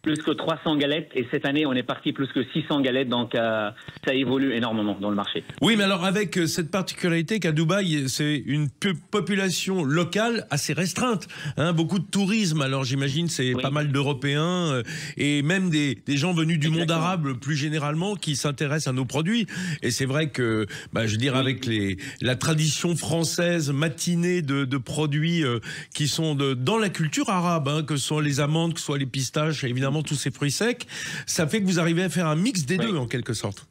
S9: plus que 300 galettes et cette année on est parti plus que 600 galettes, donc ça évolue énormément dans le marché.
S3: Oui, mais alors avec cette particularité qu'à Dubaï c'est une population locale assez restreinte, hein, beaucoup de tourisme, alors j'imagine c'est pas mal d'Européens et même des gens venus du monde arabe plus généralement qui s'intéressent à nos produits, et c'est vrai que je veux dire avec la tradition française matinée de produits qui sont dans la culture arabe, hein, que ce soit les amandes, que ce soit les pistaches, évidemment tous ces fruits secs, ça fait que vous arrivez à faire un mix des deux en quelque sorte.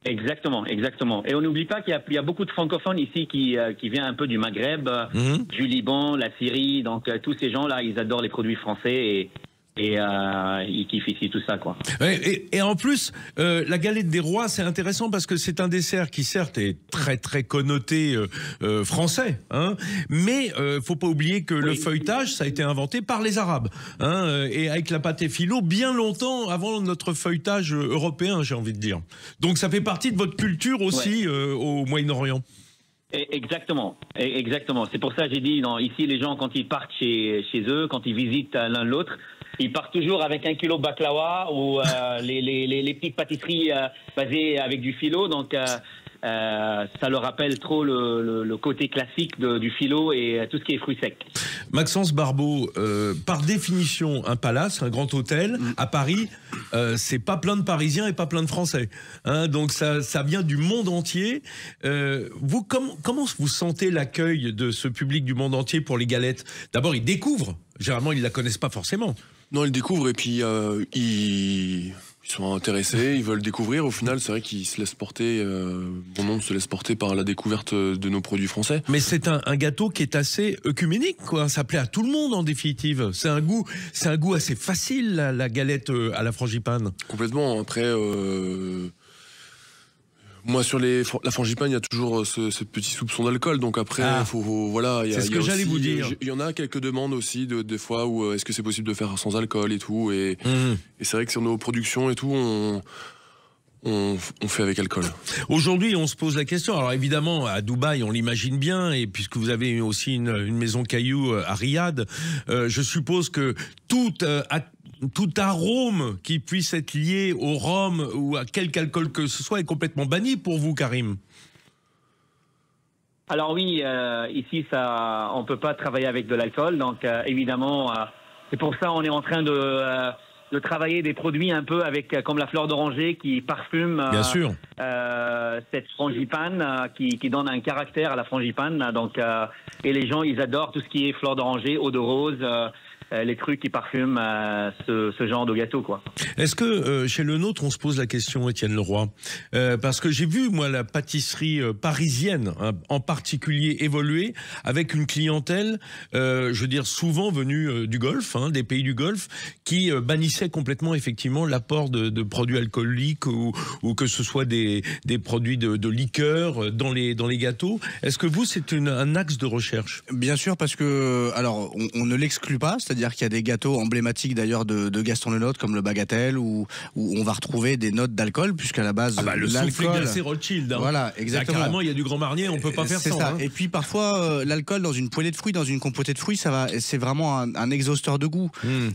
S9: Exactement, exactement. Et on n'oublie pas qu'il y a beaucoup de francophones ici qui viennent un peu du Maghreb, du Liban, la Syrie, donc tous ces gens-là, ils adorent les produits français et ils kiffent ici tout ça, quoi.
S3: Et en plus, la galette des rois, c'est intéressant parce que c'est un dessert qui certes est très très connoté français, hein, mais faut pas oublier que le feuilletage, ça a été inventé par les Arabes, hein, et avec la pâte filo bien longtemps avant notre feuilletage européen, j'ai envie de dire. Donc ça fait partie de votre culture aussi au Moyen-Orient.
S9: Exactement, exactement. C'est pour ça que j'ai dit, ici les gens quand ils partent chez eux, quand ils visitent l'un l'autre, ils partent toujours avec 1 kilo de baklawa ou les petites pâtisseries basées avec du filo. Donc ça leur rappelle trop le côté classique du filo et tout ce qui est fruits secs.
S3: Maxence Barbeau, par définition, un palace, un grand hôtel à Paris, c'est pas plein de Parisiens et pas plein de Français, hein, donc ça vient du monde entier. Vous, comment vous sentez l'accueil de ce public du monde entier pour les galettes? D'abord, ils découvrent. Généralement, ils la connaissent pas forcément. Non,
S6: ils découvrent et puis ils sont intéressés, ils veulent découvrir. Au final, c'est vrai qu'ils se laissent porter, bon nombre se laisse porter par la découverte de nos produits français.
S3: Mais c'est un gâteau qui est assez œcuménique, quoi. Ça plaît à tout le monde en définitive. C'est un goût assez facile, la galette à la frangipane.
S6: Complètement. Après, moi sur la frangipane, il y a toujours ce petit soupçon d'alcool. Donc après, voilà.
S3: C'est ce que j'allais vous dire.
S6: Il y en a quelques demandes aussi des fois où est-ce que c'est possible de faire sans alcool et tout. Et c'est vrai que sur nos productions et tout, on fait avec alcool.
S3: Aujourd'hui, on se pose la question. Alors évidemment, à Dubaï, on l'imagine bien, et puisque vous avez aussi une maison caillou à Riyad, je suppose que tout arôme qui puisse être lié au rhum ou à quelque alcool que ce soit est complètement banni pour vous, Karim.
S9: Alors oui, ici, on peut pas travailler avec de l'alcool, donc évidemment, c'est pour ça on est en train de travailler des produits un peu comme la fleur d'oranger qui parfume cette frangipane, qui donne un caractère à la frangipane. Donc, et les gens, ils adorent tout ce qui est fleur d'oranger, eau de rose, les trucs qui parfument ce genre de gâteau, quoi.
S3: Est-ce que chez le nôtre, on se pose la question, Étienne Leroy, parce que j'ai vu, moi, la pâtisserie parisienne, en particulier, évoluer avec une clientèle, je veux dire, souvent venue du Golfe, hein, des pays du Golfe, qui bannissait complètement, effectivement, l'apport de produits alcooliques ou que ce soit des produits de liqueur dans les gâteaux. Est-ce que vous, c'est un axe de recherche?
S4: Bien sûr, parce que, alors, on ne l'exclut pas, c'est-à-dire qu'il y a des gâteaux emblématiques d'ailleurs de Gaston Lenotre comme le Bagatelle où on va retrouver des notes d'alcool, puisqu'à la base
S3: le soufflé glacé Rothschild, hein.
S4: Voilà, exactement.
S3: Carrément, il y a du Grand Marnier, on peut pas faire sans. Hein.
S4: Et puis parfois l'alcool dans une poêlée de fruits, dans une compotée de fruits, c'est vraiment un exhausteur de goût.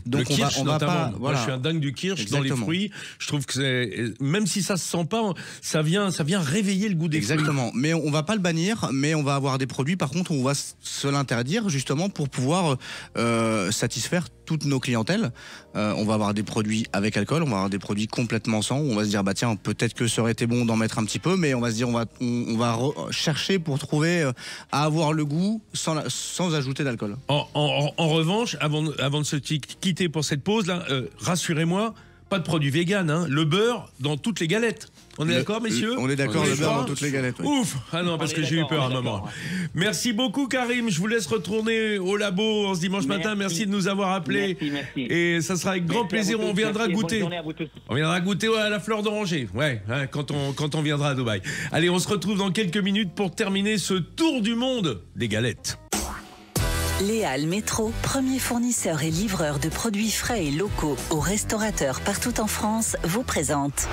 S3: Donc le kirsch, on va pas. Voilà. Moi, je suis un dingue du kirsch dans les fruits. Je trouve que même si ça se sent pas, ça vient réveiller le goût des fruits.
S4: Exactement. Mais on va pas le bannir, mais on va avoir des produits. Par contre, on va se l'interdire justement pour pouvoir satisfaire toutes nos clientèles. On va avoir des produits avec alcool, on va avoir des produits complètement sans. On va se dire tiens, peut-être que ça aurait été bon d'en mettre un petit peu, mais on va se dire on va chercher pour trouver à avoir le goût sans ajouter d'alcool.
S3: En revanche, avant de se quitter pour cette pause là, rassurez-moi, pas de produits vegan, hein. Le beurre dans toutes les galettes. On est d'accord, messieurs?
S4: On est d'accord, le beurre dans toutes les galettes. Oui.
S3: Ouf! Ah non, parce que j'ai eu peur à un moment. Merci beaucoup, Karim. Je vous laisse retourner au labo en ce dimanche matin. Merci de nous avoir appelés.
S9: Merci.
S3: Et ça sera avec grand plaisir. On viendra goûter. On viendra goûter à la fleur d'oranger. Ouais, hein, quand on viendra à Dubaï. Allez, on se retrouve dans quelques minutes pour terminer ce tour du monde des galettes.
S1: Léal Métro, premier fournisseur et livreur de produits frais et locaux aux restaurateurs partout en France, vous présente.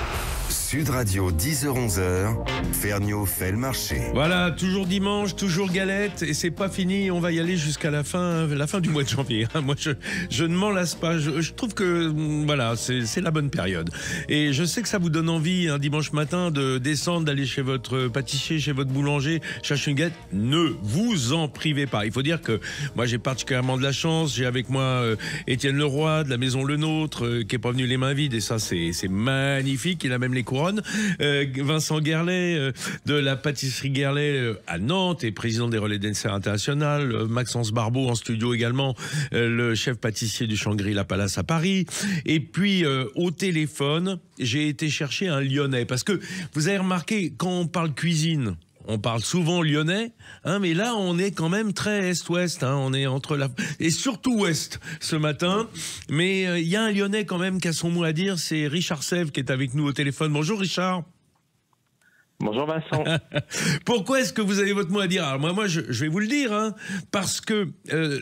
S2: Sud Radio, 10h-11h, Ferniaud fait le marché.
S3: Voilà, toujours dimanche, toujours galette, et c'est pas fini, on va y aller jusqu'à la fin du mois de janvier. Moi, je ne m'en lasse pas, je trouve que voilà, c'est la bonne période. Et je sais que ça vous donne envie, un dimanche matin, de descendre, d'aller chez votre pâtissier, chez votre boulanger, chercher une galette. Ne vous en privez pas. Il faut dire que moi, j'ai particulièrement de la chance, j'ai avec moi Étienne Leroy, de la Maison Le Nôtre, qui est pas venu les mains vides, et ça, c'est magnifique, il a même les couronnes. Vincent Guerlet de la pâtisserie Guerlet à Nantes et président des Relais d'Enser International. Maxence Barbeau en studio également, le chef pâtissier du Shangri-La Palace à Paris. Et puis au téléphone, j'ai été chercher un Lyonnais parce que vous avez remarqué, quand on parle cuisine, on parle souvent lyonnais, hein, mais là on est quand même très est-ouest, hein, on est entre la... et surtout ouest ce matin, mais il y a un lyonnais quand même qui a son mot à dire, c'est Richard Sèvres qui est avec nous au téléphone. Bonjour Richard.
S10: Bonjour Vincent.
S3: Pourquoi est-ce que vous avez votre mot à dire? Alors moi je vais vous le dire, hein, parce que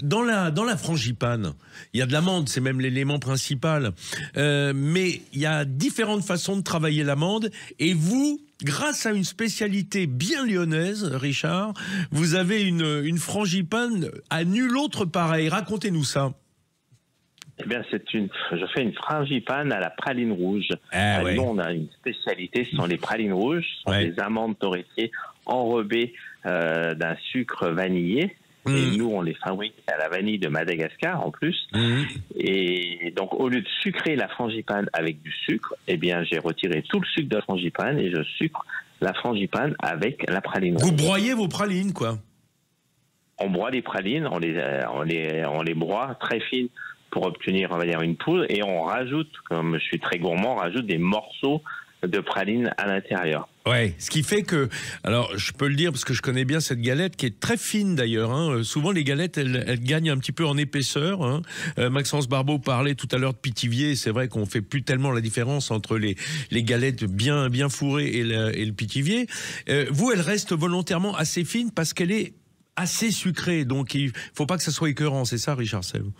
S3: dans la frangipane, il y a de l'amande, c'est même l'élément principal, mais il y a différentes façons de travailler l'amande, et vous, grâce à une spécialité bien lyonnaise, Richard, vous avez une frangipane à nul autre pareil. Racontez-nous ça.
S10: Eh bien, je fais une frangipane à la praline rouge. À Lyon, on a une spécialité, ce sont les pralines rouges, ce sont des amandes torréfiées enrobées d'un sucre vanillé. Et nous, on les fabrique à la vanille de Madagascar en plus. Et donc, au lieu de sucrer la frangipane avec du sucre, eh bien, j'ai retiré tout le sucre de la frangipane et je sucre la frangipane avec la praline rouge.
S3: Vous broyez vos pralines, quoi?
S10: On broie les pralines, on les broie très fines pour obtenir, on va dire, une poudre, et on rajoute, comme je suis très gourmand, on rajoute des morceaux de praline à l'intérieur.
S3: Ouais, ce qui fait que, alors je peux le dire parce que je connais bien cette galette qui est très fine d'ailleurs, hein. Souvent les galettes elles gagnent un petit peu en épaisseur, hein. Maxence Barbeau parlait tout à l'heure de Pithiviers, c'est vrai qu'on fait plus tellement la différence entre les galettes bien fourrées et le Pithiviers. Vous, elle reste volontairement assez fine parce qu'elle est assez sucrée, donc il faut pas que ça soit écœurant, c'est ça Richard Sèvres?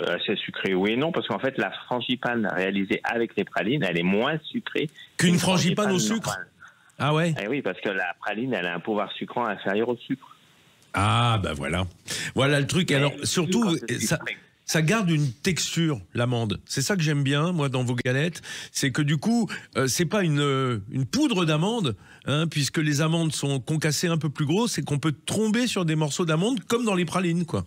S10: Assez sucré, oui et non, parce qu'en fait la frangipane réalisée avec les pralines, elle est moins sucrée
S3: qu'une frangipane au sucre normale. Ah ouais?
S10: Eh oui, parce que la praline, elle a un pouvoir sucrant inférieur au sucre.
S3: Ah bah voilà le truc. Alors surtout ça garde une texture, l'amande. C'est ça que j'aime bien, moi, dans vos galettes. C'est que du coup, c'est pas une poudre d'amande, hein, puisque les amandes sont concassées un peu plus grosses, c'est qu'on peut tomber sur des morceaux d'amande comme dans les pralines, quoi.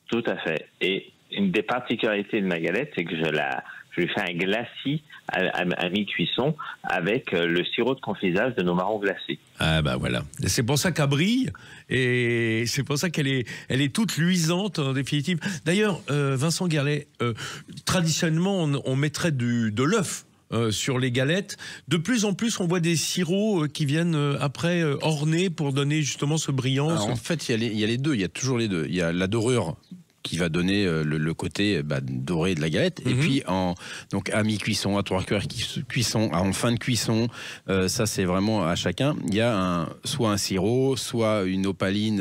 S10: Tout à fait. Et une des particularités de ma galette, c'est que je lui fais un glacis à mi-cuisson avec le sirop de confisage de nos marrons glacés.
S3: Ah bah voilà. C'est pour ça qu'elle brille et c'est pour ça qu'elle est toute luisante en définitive. D'ailleurs, Vincent Guerlet, traditionnellement, on mettrait de l'œuf sur les galettes. De plus en plus, on voit des sirops qui viennent après orner pour donner justement ce brillant.
S7: Alors, en fait, il y a les deux. Il y a toujours les deux. Il y a la dorure qui va donner le côté doré de la galette. Et puis, donc à mi-cuisson, à 3 quarts cuisson, en fin de cuisson, ça c'est vraiment à chacun. Il y a soit un sirop, soit une opaline.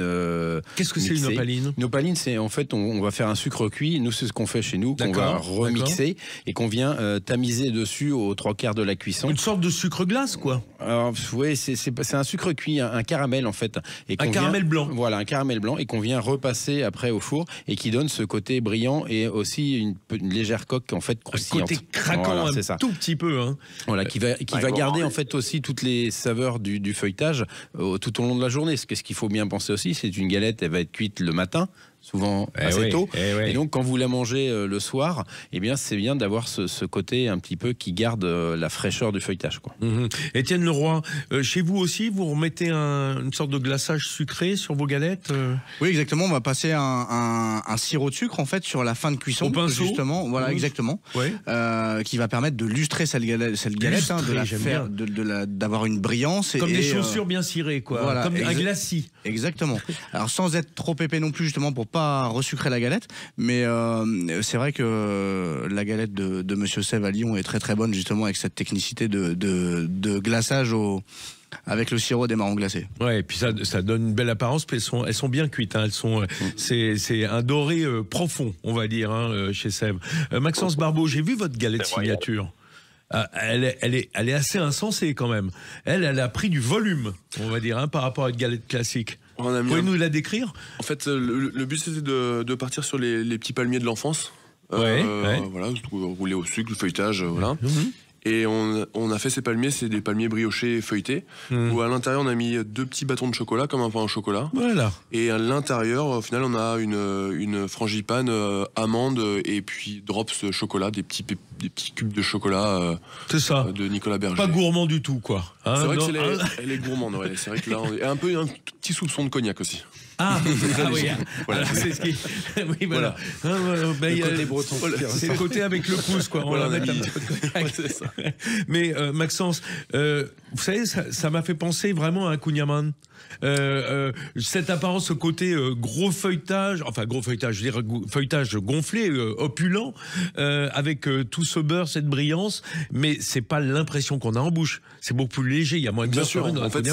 S3: Qu'est-ce que c'est une opaline?
S7: Une opaline, c'est en fait, on va faire un sucre cuit. Nous, c'est ce qu'on fait chez nous, qu'on va remixer et qu'on vient tamiser dessus aux 3 quarts de la cuisson.
S3: Une sorte de sucre glace, quoi.
S7: Alors, oui, c'est un sucre cuit, un caramel en fait. Et
S3: un caramel blanc.
S7: Voilà, un caramel blanc et qu'on vient repasser après au four et qui donne ce côté brillant et aussi une légère coque en fait croustillante.
S3: Côté craquant, voilà, un tout petit peu. Hein.
S7: Voilà, qui va garder en fait aussi toutes les saveurs du feuilletage tout au long de la journée. Ce qu'il faut bien penser aussi, c'est une galette, elle va être cuite le matin, souvent assez tôt. Et donc, quand vous la mangez le soir, eh bien, c'est bien d'avoir ce côté un petit peu qui garde la fraîcheur du feuilletage, quoi.
S3: Étienne Leroy, chez vous aussi, vous remettez une sorte de glaçage sucré sur vos galettes?
S4: Oui, exactement. On va passer un sirop de sucre, en fait, sur la fin de cuisson.
S3: Au pinceau.
S4: Justement. Voilà, exactement. Qui va permettre de lustrer cette galette, hein, de la faire, d'avoir une brillance.
S3: Comme des chaussures bien cirées, quoi. Voilà, comme un glacis.
S4: Exactement. Alors, sans être trop épais non plus, justement, pour pas resucrer la galette, mais c'est vrai que la galette de Monsieur Sèvres à Lyon est très très bonne, justement, avec cette technicité de glaçage avec le sirop des marrons glacés.
S3: Ouais, et puis ça donne une belle apparence, puis elles sont bien cuites, hein. C'est un doré profond, on va dire, hein, chez Sèvres. Maxence Barbeau, j'ai vu votre galette signature. elle est assez insensée quand même. Elle a pris du volume, on va dire, par rapport à une galette classique. Vous pouvez nous la décrire?
S6: En fait, le but c'était de partir sur les petits palmiers de l'enfance. Voilà, rouler au sucre, le feuilletage, voilà. Et on a fait ces palmiers, c'est des palmiers briochés feuilletés, où à l'intérieur on a mis 2 petits bâtons de chocolat, comme un pain au chocolat.
S3: Voilà.
S6: Et à l'intérieur, au final, on a une frangipane amande et puis drops chocolat, des petits cubes de chocolat.
S3: C'est ça.
S6: De Nicolas Berger.
S3: Pas gourmand du tout, quoi.
S6: Hein, c'est vrai qu'elle est gourmande, ouais. C'est vrai que là, et un petit soupçon de cognac aussi.
S3: Ah oui, voilà. C'est ce qui. Oui, voilà. Le côté breton. C'est le côté avec le pouce, quoi.
S6: Voilà,
S3: on va mettre un petit peu de cognac.
S6: C'est ça.
S3: Mais Maxence, vous savez, ça m'a fait penser vraiment à un Kouign-Amann. Cette apparence, ce côté gros feuilletage, je veux dire feuilletage gonflé, opulent, avec tout ce beurre, cette brillance, mais c'est pas l'impression qu'on a en bouche. C'est beaucoup plus léger, il y a moins de beurre.
S6: Bien sûr, en fait,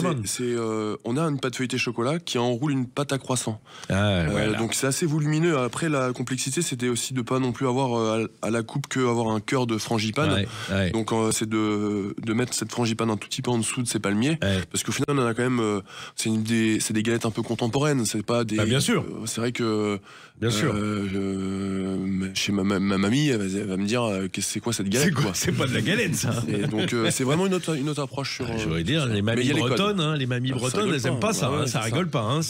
S6: on a une pâte feuilletée chocolat qui enroule une pâte à croissant. Voilà. Donc c'est assez volumineux. Après, la complexité, c'était aussi de pas non plus avoir à la coupe qu'avoir un cœur de frangipane. Donc c'est de mettre cette frangipane un tout petit peu en dessous de ces palmiers, parce qu'au final, on a quand même c'est des galettes un peu contemporaines, c'est pas des.
S3: Bien sûr.
S6: C'est vrai que.
S3: Bien sûr.
S6: Chez ma mamie, elle va me dire c'est quoi cette galette,
S3: c'est pas de la galette, ça.
S6: Et donc c'est vraiment une autre approche sur.
S3: Je voudrais dire, les mamies bretonnes, elles aiment pas ça. Ça rigole pas.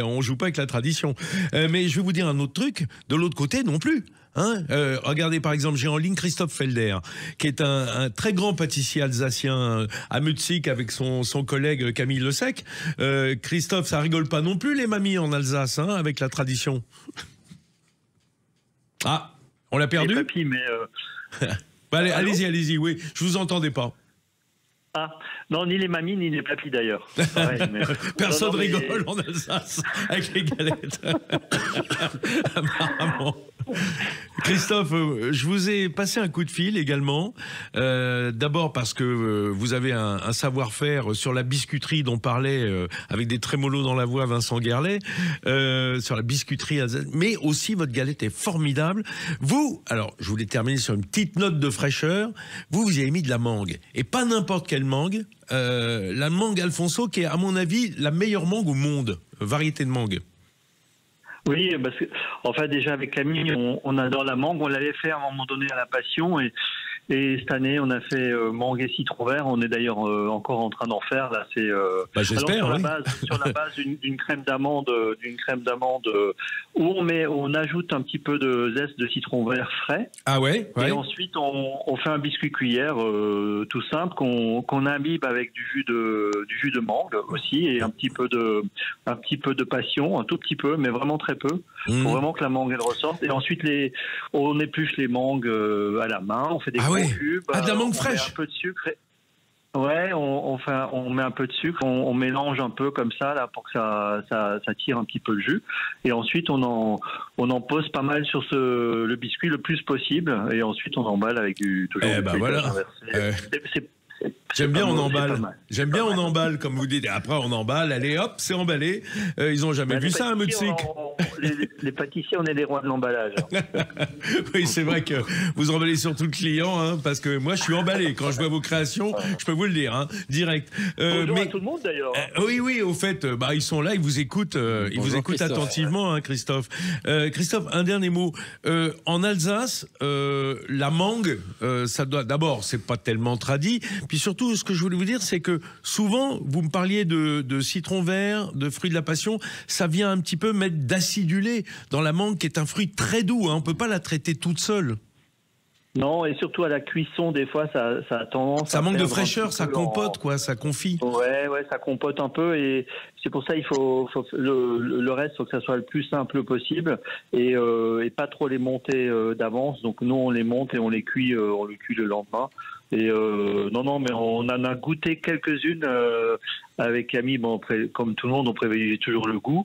S3: On joue pas avec la tradition. Mais je vais vous dire un autre truc. De l'autre côté, non plus. Regardez par exemple, j'ai en ligne Christophe Felder, qui est un très grand pâtissier alsacien à Mutzig avec son collègue Camille Le Sec. Christophe, ça rigole pas non plus les mamies en Alsace, avec la tradition. Ah, on l'a perdu.
S11: Papy, mais
S3: allez-y, oui, je vous entendais pas.
S11: Ah, non, ni les mamies, ni les papis d'ailleurs.
S3: Personne rigole en Alsace avec les galettes. Apparemment. Christophe, je vous ai passé un coup de fil également. D'abord parce que vous avez un savoir-faire sur la biscuiterie dont parlait avec des trémolos dans la voix Vincent Guerlet, sur la biscuiterie, mais aussi votre galette est formidable. Vous, alors je voulais terminer sur une petite note de fraîcheur. Vous y avez mis de la mangue, et pas n'importe quelle mangue. La mangue Alfonso, qui est à mon avis la meilleure mangue au monde, variété de mangue.
S11: Oui, parce que, enfin, déjà avec Camille, on adore la mangue. On l'avait fait à un moment donné à la Passion, et cette année, on a fait mangue et citron vert. On est d'ailleurs encore en train d'en faire. Là, c'est
S3: j'espère.
S11: Sur la base d'une crème d'amande, où on ajoute un petit peu de zeste de citron vert frais.
S3: Ah ouais.
S11: Et ensuite, on fait un biscuit cuillère tout simple qu'on imbibe avec du jus de mangue aussi, et un petit peu de passion, un tout petit peu, mais vraiment très peu, pour vraiment que la mangue elle ressorte. Et ensuite on épluche les mangues à la main, on fait des gros cubes,
S3: de la mangue
S11: on
S3: fraîche.
S11: met un peu de sucre. Ouais, on met un peu de sucre, on mélange un peu comme ça là pour que ça tire un petit peu le jus. Et ensuite on en pose pas mal sur le biscuit le plus possible. Et ensuite on emballe avec du
S3: voilà. J'aime bien on emballe. J'aime bien on emballe, comme vous dites. Après on emballe, allez hop, c'est emballé. Ils ont jamais vu ça à Mutzig.
S11: Les pâtissiers, on est les rois de l'emballage.
S3: Oui, c'est vrai que vous emballez surtout le client, parce que moi je suis emballé quand je vois vos créations. Je peux vous le dire, direct.
S11: Bonjour à tout le monde d'ailleurs.
S3: Oui, au fait, ils sont là, ils vous écoutent, attentivement, Christophe. Christophe, un dernier mot. En Alsace, la mangue, ça doit. D'abord, c'est pas tellement tradit. Puis surtout, ce que je voulais vous dire, c'est que souvent, vous me parliez de citron vert, de fruits de la passion, ça vient un petit peu mettre d'acidulé dans la mangue, qui est un fruit très doux. On ne peut pas la traiter toute seule.
S11: Non, et surtout à la cuisson, des fois, ça a tendance.
S3: Ça manque de fraîcheur, ça compote, ça confit.
S11: Ouais, ça compote un peu, et c'est pour ça il faut le reste, faut que ça soit le plus simple possible, et pas trop les monter d'avance. Donc nous, on les monte et on les cuit le lendemain. Et non, mais on en a goûté quelques-unes avec Camille. Bon, comme tout le monde, on privilégie toujours le goût.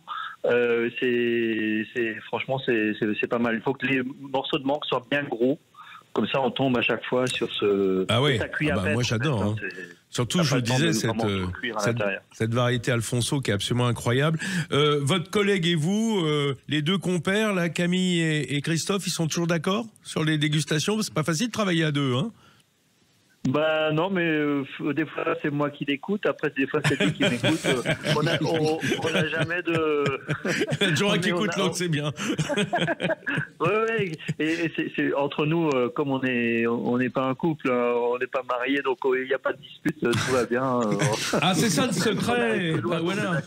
S11: Franchement, c'est pas mal. Il faut que les morceaux de mangue soient bien gros. Comme ça, on tombe à chaque fois sur ce.
S3: Ah oui, moi j'adore. Surtout, je vous disais, cette variété Alfonso qui est absolument incroyable. Votre collègue et vous, les deux compères, là, Camille et Christophe, ils sont toujours d'accord sur les dégustations? C'est pas facile de travailler à deux,
S11: Bah non, mais des fois c'est moi qui l'écoute, après des fois c'est lui qui m'écoute. On n'a jamais de.
S3: Toujours un qui écoute l'autre, c'est bien.
S11: Ouais, et c'est entre nous, comme on n'est pas un couple, on n'est pas mariés, donc il n'y a pas de dispute, tout va bien.
S3: Ah, c'est ça le secret. Bah, voilà.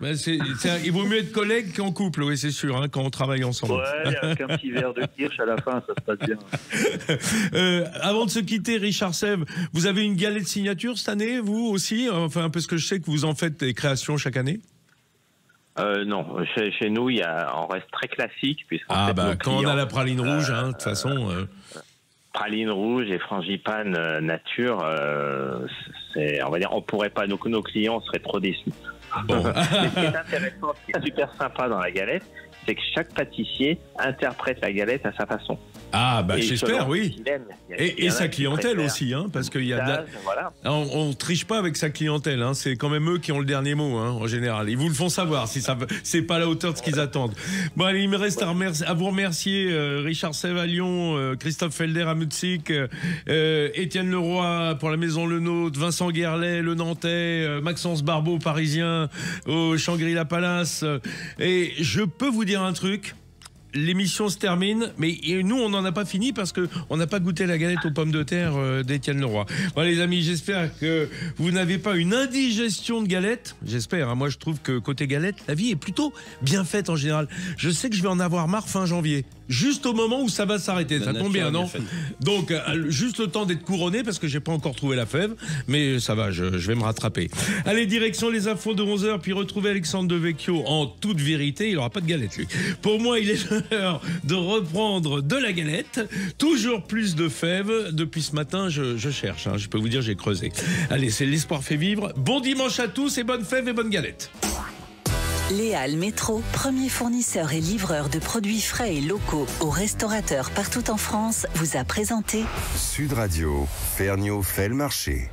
S3: Ben il vaut mieux être collègue qu'en couple, oui, c'est sûr, hein, quand on travaille ensemble.
S11: Ouais, avec un petit verre de kirsch à la fin, ça se passe
S3: bien. Avant de se quitter, Richard Sève, vous avez une galette signature cette année, vous aussi? Enfin, parce que je sais que vous en faites des créations chaque année.
S10: Non, chez nous, on reste très classique.
S3: Ah, bah, quand on a la praline rouge, de toute façon.
S10: Praline rouge et frangipane nature, on va dire, on pourrait pas, nos clients seraient trop déçus. Bon. Mais ce qui est intéressant, ce qui est super sympa dans la galette, c'est que chaque pâtissier interprète la galette à sa façon.
S3: Ah, bah j'espère, oui. Et sa clientèle aussi, hein, parce qu'il y a voilà. On triche pas avec sa clientèle, hein, c'est quand même eux qui ont le dernier mot, hein, en général. Ils vous le font savoir si c'est pas à la hauteur de ce qu'ils attendent. Bon, allez, il me reste à vous remercier, Richard Sève à Lyon, Christophe Felder à Mutzig, Étienne Leroy pour la Maison Le Nôtre, Vincent Guerlet, le Nantais, Maxence Barbeau, parisien, au Shangri-La Palace. Et je peux vous dire un truc. L'émission se termine, mais nous, on n'en a pas fini parce qu'on n'a pas goûté la galette aux pommes de terre d'Étienne Leroy. Voilà, les amis, j'espère que vous n'avez pas une indigestion de galette. J'espère, hein. Moi, je trouve que côté galette, la vie est plutôt bien faite en général. Je sais que je vais en avoir marre fin janvier. Juste au moment où ça va s'arrêter. Ça tombe bien, non? Donc, juste le temps d'être couronné parce que j'ai pas encore trouvé la fève. Mais ça va, je vais me rattraper. Allez, direction les infos de 11h, puis retrouver Alexandre Devecchio en toute vérité. Il n'aura pas de galette, lui. Pour moi, il est l'heure de reprendre de la galette. Toujours plus de fèves. Depuis ce matin, je cherche. Hein. Je peux vous dire, j'ai creusé. Allez, c'est l'espoir fait vivre. Bon dimanche à tous et bonne fève et bonne galette.
S1: Léal Métro, premier fournisseur et livreur de produits frais et locaux aux restaurateurs partout en France, vous a présenté
S2: Sud Radio, Ferniaud fait le marché.